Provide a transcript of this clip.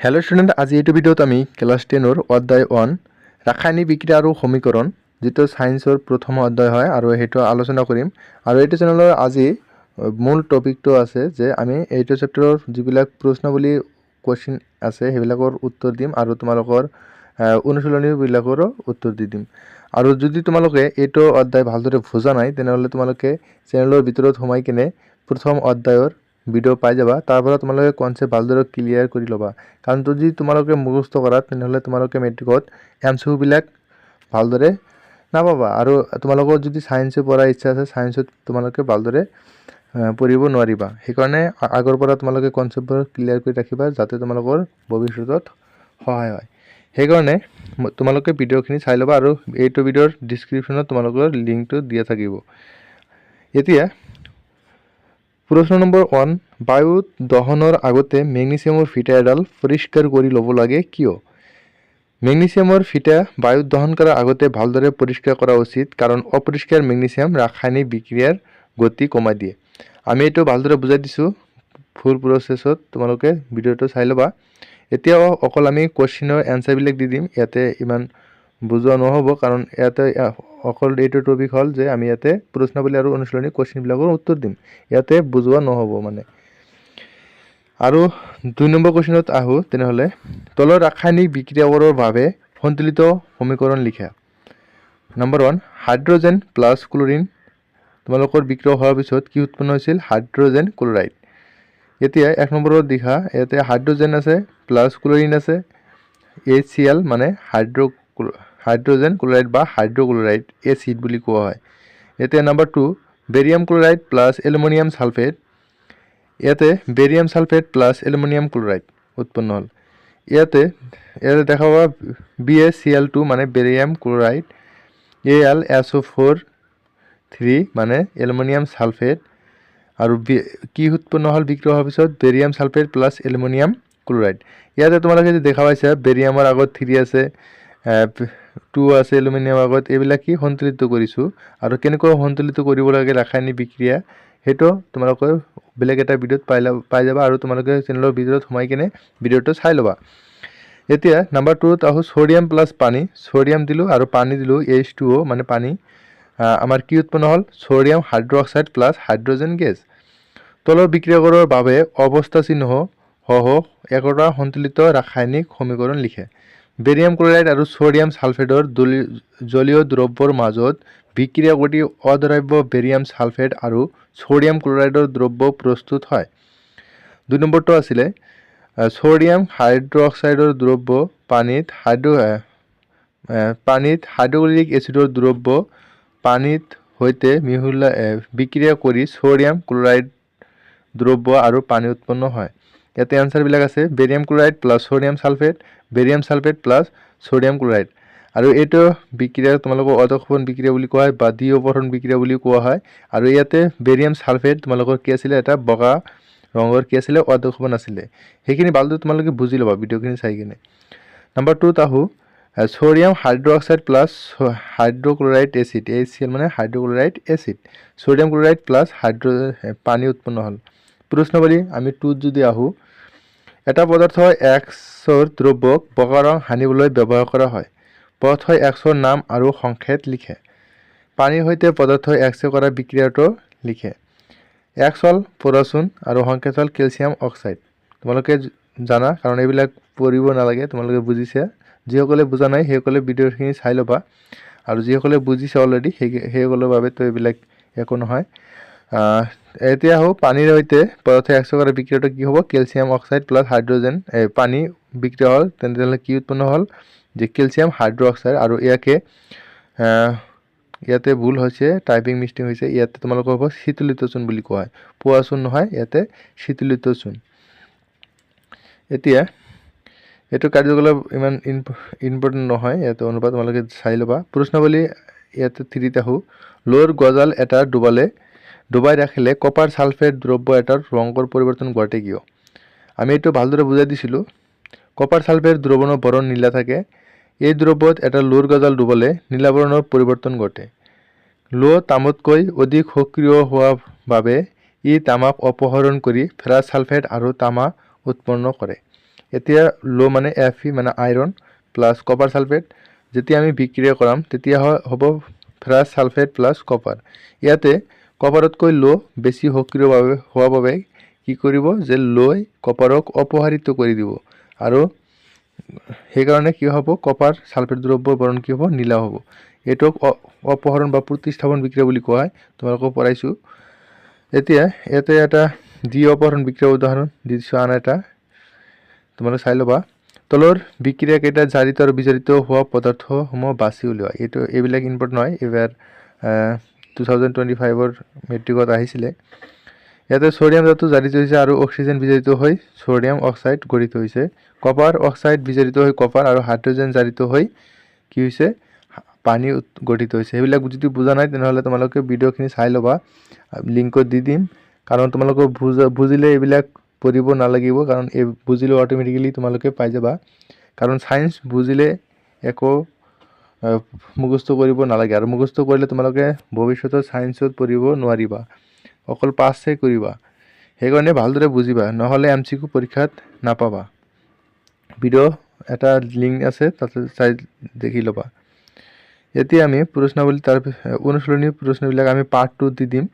Hello student, আজি এইটো ভিডিঅ'ত আমি ক্লাছ 10ৰ অধ্যায় 1 ৰাসায়নিক বিক্ৰিয়া আৰু সমীকৰণ যিটো সায়েন্সৰ প্ৰথম অধ্যায় হয় আৰু সেইটো আলোচনা কৰিম। আৰু এইটো চেনেলৰ আজি মূল টপিকটো আছে যে আমি এইটো চেপ্টাৰৰ যিবিলাক প্ৰশ্নাৱলী কোৱেশ্চন আছে সেইবিলাকৰ উত্তৰ দিম আৰু তোমালোকৰ অনুশীলনীবিলাকৰো উত্তৰ দি দিম। আৰু যদি তোমালোকে এইটো অধ্যায় ভালদৰে বুজা নাই তেনেহ'লে তোমালোকে চেনেলৰ ভিতৰত সোমাই কিনে প্ৰথম অধ্যায়ৰ ভিডিঅ' পাই যাবা। তাৰ পৰা তোমালোকে কনচেপ্ট ভালদৰে ক্লিয়াৰ কৰি ল'বা। কাৰণ যদি তোমালোকে মুখস্থ কৰা তেনেহ'লে তোমালোকে মেট্ৰিকত এমচিকিউবিলাক ভালদৰে নাপাবা। আৰু তোমালোকৰ যদি সায়েন্সে পঢ়াৰ ইচ্ছা আছে সায়েন্সত তোমালোকে ভালদৰে পঢ়িব নোৱাৰিবা। সেইকাৰণে আগৰ পৰা তোমালোকে কনচেপ্টবোৰ ক্লিয়াৰ কৰি ৰাখিবা যাতে তোমালোকৰ ভৱিষ্যতত সহায় হয়। সেইকাৰণে তোমালোকে ভিডিঅ'খিনি চাই ল'বা আৰু এইটো ভিডিঅ'ৰ ডিছক্ৰিপশ্যনত তোমালোকৰ লিংকটো দিয়া থাকিব। এতিয়া প্ৰশ্ন নম্বৰ 1, বায়ুত দহনৰ আগতে মেগনেছিয়ামৰ ফিটা এডাল পৰিষ্কাৰ কৰি ল'ব লাগে কিয়? মেগনেছিয়ামৰ ফিটা বায়ুত দহন কৰাৰ আগতে ভালদৰে পৰিষ্কাৰ কৰা উচিত কাৰণ অপৰিষ্কাৰ মেগনেছিয়াম ৰাসায়নিক বিক্ৰিয়াৰ গতি কমাই দিয়ে। আমি এইটো ভালদৰে বুজাই দিছোঁ ফুল প্ৰচেছত, তোমালোকে ভিডিঅ'টো চাই ল'বা। এতিয়াও অকল আমি কুৱেশ্যনৰ এনচাৰবিলাক দি দিম, ইয়াতে ইমান বুজোৱা নহ'ব কাৰণ ইয়াতে অকল এইটো টপিক হ'ল যে আমি ইয়াতে প্ৰশ্নাৱলী আৰু অনুশীলনী কুৱেশ্যনবিলাকৰ উত্তৰ দিম, ইয়াতে বুজোৱা নহ'ব মানে। আৰু 2 নম্বৰ কুৱেশ্যনত আহোঁ তেনেহ'লে তলৰ ৰাসায়নিক বিক্ৰিয়াবোৰৰ বাবে সন্তুলিত সমীকৰণ লিখা। নম্বৰ 1, হাইড্ৰজেন প্লাছ ক্লৰিন তোমালোকৰ বিক্ৰিয়া হোৱাৰ পিছত কি উৎপন্ন হৈছিল? Hydrogen chloride. এতিয়া 1 নম্বৰত দেখা ইয়াতে হাইড্ৰজেন আছে প্লাছ ক্লৰিন আছে, HCl মানে হাইড্ৰজেন ক্লৰাইড বা হাইড্ৰক্লৰাইড এচিড বুলি কোৱা হয়। এতিয়া number 2, barium chloride plus aluminium sulphate. ইয়াতে barium sulphate plus aluminium chloride উৎপন্ন হ'ল। ইয়াতে দেখা পাবা BaCl2 মানে বেৰিয়াম ক্লৰাইড, AlSO4 মানে এলুমিনিয়াম সালফেট আৰু কি উৎপন্ন হ'ল বিক্ৰিয়া হোৱাৰ পিছত? Barium sulphate plus aluminium chloride. ইয়াতে তোমালোকে যে দেখা পাইছা বেৰিয়ামৰ আগত 3 আছে, 2 আছে, এলুমিনিয়াম আগত, এইবিলাক কি সন্তুলিত কৰিছোঁ। আৰু কেনেকৈ সন্তুলিত কৰিব লাগে ৰাসায়নিক বিক্ৰিয়া সেইটো তোমালোকে বেলেগ এটা ভিডিঅ'ত পাই যাবা আৰু তোমালোকে চেনেলৰ ভিতৰত সোমাই কিনে ভিডিঅ'টো চাই ল'বা। এতিয়া নম্বৰ 2ত আহোঁ, ছ'ডিয়াম প্লাছ পানী। ছ'ডিয়াম দিলোঁ আৰু পানী দিলোঁ H2O মানে পানী। আমাৰ কি উৎপন্ন হ'ল? Sodium hydroxide plus hydrogen gas. তলৰ বিক্ৰিয়াবোৰৰ বাবে অৱস্থা চিহ্ন সহ একোটা সন্তুলিত ৰাসায়নিক সমীকৰণ লিখে। বেৰিয়াম ক্লৰাইড আৰু ছ'ডিয়াম সালফেটৰ জলীয় দ্ৰব্যৰ মাজত বিক্ৰিয়া ঘটি অদ্ৰাব্য বেৰিয়াম সালফেট আৰু ছ'ডিয়াম ক্লৰাইডৰ দ্ৰব্য প্ৰস্তুত হয়। 2 নম্বৰটো আছিলে ছ'ডিয়াম হাইড্ৰক্সাইডৰ দ্ৰব্য পানীত হাইড্ৰক্লৰিক এচিডৰ দ্ৰব্য পানীত সৈতে বিক্ৰিয়া কৰি ছ'ডিয়াম ক্লৰাইড দ্ৰব্য আৰু পানী উৎপন্ন হয়। ইয়াতে এনচাৰবিলাক আছে barium chloride plus sodium sulphate, barium sulphate plus sodium chloride. আৰু এইটো বিক্ৰিয়া তোমালোকৰ অধক্ষেপণ বিক্ৰিয়া বুলি কোৱা হয় বা দ্বিঅপহৰণ বিক্ৰিয়া বুলি কোৱা হয়। আৰু ইয়াতে বেৰিয়াম সালফেট তোমালোকৰ কি আছিলে? এটা বগা ৰঙৰ কি আছিলে? অধক্ষেপণ আছিলে। সেইখিনি ভালদৰে তোমালোকে বুজি ল'বা ভিডিঅ'খিনি চাই কিনে। নম্বৰ 2ত আহোঁ, sodium hydroxide plus hydrochloride acid, HCl মানে hydrochloride acid. Sodium chloride plus পানী উৎপন্ন হ'ল। প্ৰশ্নাৱলী আমি 2ত যদি আহোঁ, এটা পদাৰ্থ Xৰ দ্ৰব্যক বগা ৰং সানিবলৈ ব্যৱহাৰ কৰা হয়। পদাৰ্থ Xৰ নাম আৰু সংকেত লিখে। পানীৰ সৈতে পদাৰ্থ Xে কৰা বিক্ৰিয়াটো লিখে। X হ'ল পটাছিয়াম আৰু সংকেত হ'ল কেলছিয়াম অক্সাইড। তোমালোকে জানা কাৰণ এইবিলাক পঢ়িব নালাগে, তোমালোকে বুজিছা। যিসকলে বুজা নাই সেইসকলে ভিডিঅ'খিনি চাই ল'বা আৰু যিসকলে বুজিছে অলৰেডি সেইসকলৰ বাবেতো এইবিলাক একো নহয়। এতিয়া আহোঁ, পানীৰ সৈতে পদাৰ্থ Xে কৰা বিক্ৰিয়াটো কি হ'ব? কেলছিয়াম অক্সাইড প্লাছ হাইড্ৰজেন পানী বিক্ৰিয়া হ'ল, তেনেহ'লে কি উৎপন্ন হ'ল? যে কেলছিয়াম হাইড্ৰক্সাইড। আৰু ইয়াতে ভুল হৈছে, টাইপিং মিষ্টেক হৈছে। ইয়াতে তোমালোকৰ হ'ব শীতলিত চূণ বুলি কোৱা হয়, পোৱা চূণ নহয়, ইয়াতে শীতলিত চূণ। এতিয়া এইটো কাৰ্যকলাপ ইমান ইম্পৰ্টেণ্ট নহয়, ইয়াতে অনুপাত তোমালোকে চাই ল'বা। প্ৰশ্নাৱলী ইয়াতে 3ত আহোঁ, লোৰ গজাল এটা ডুবাই ৰাখিলে কপাৰ সালফেট দ্ৰব্য এটাৰ ৰঙৰ পৰিৱৰ্তন ঘটে কিয়? আমি এইটো ভালদৰে বুজাই দিছিলোঁ। কপাৰ সালফেট দ্ৰৱণৰ বৰণ নীলা থাকে। এই দ্ৰব্যত এটা লোৰ গজাল ডুবালে নীলা বৰণৰ পৰিৱৰ্তন ঘটে। লো তামতকৈ অধিক সক্ৰিয় হোৱাৰ বাবে ই তামাক অপহৰণ কৰি ফেৰাছ সালফেট আৰু তামা উৎপন্ন কৰে। এতিয়া লো মানে Fe মানে আইৰণ প্লাছ কপাৰ ছালফেট যেতিয়া আমি বিক্ৰিয়া কৰাম তেতিয়া হ'ব ফেৰাছ ছালফেট প্লাছ কপাৰ ইয়াতে কপাৰতকৈ লো বেছি সক্ৰিয় হোৱা বাবে কি কৰিব যে লোই কপাৰক অপসাৰিত কৰি দিব আৰু সেইকাৰণে কি হ'ব কপাৰ ছালফেট দ্ৰব্যৰ বৰণ কি হ'ব নীলা হ'ব এটোক অপহৰণ বা প্ৰতিস্থাপন বিক্ৰিয়া বুলি কোৱা হয় তোমালোকক পঢ়াইছো এতিয়া ইয়াতে এটা দ্বি অপহৰণ বিক্ৰিয়া উদাহৰণ দিছো আন এটা তোমালোকে চাই ল'বা তলৰ বিক্ৰিয়া কেইটা জাৰিত আৰু বিজাৰিত হোৱা পদাৰ্থসমূহ বাছি উলিওৱা এইবিলাক ইম্পৰ্টেণ্ট হয় এবাৰ 2025 মেট্ৰিকত আহিছিলে ইয়াতে সোডিয়াম ধাতু জাৰিত হৈছে আৰু অক্সিজেন বিজাৰিত হৈ সোডিয়াম অক্সাইড গঠিত হৈছে কপাৰ অক্সাইড বিজাৰিত হৈ কপাৰ আৰু হাইড্ৰোজেন জাৰিত হৈ কি হৈছে পানী গঠিত হৈছে এইবিলাক যদি বুজা নাই তেনেহলে তোমালোকে ভিডিওখিনি চাই ল'বা লিংকত দি দিম কাৰণ তোমালোকে বুজিলে এইবিলাক পঢ়িব নালাগিব কাৰণ এই বুজিলে অটোমেটিক্যালি তোমালোকে পাই যাবা কাৰণ সায়েন্স বুজিলে একো মুখস্থ কৰিব নালাগে আৰু মুখস্থ কৰিলে তোমালোকে ভৱিষ্যতৰ সায়েন্সত পঢ়িব নোৱাৰিবা অকল পাছহে কৰিবা সেইকাৰণে ভালদৰে বুজিবা নহলে এমসিকিউ পৰীক্ষাত নাপাবা ভিডিও এটা লিংক আছে তাতে চাই দেখি ল'বা এতিয়া আমি প্ৰশ্নাৱলী তাৰ অনুশীলনী প্ৰশ্নবিলাক আমি পাৰ্ট 2 দি দিম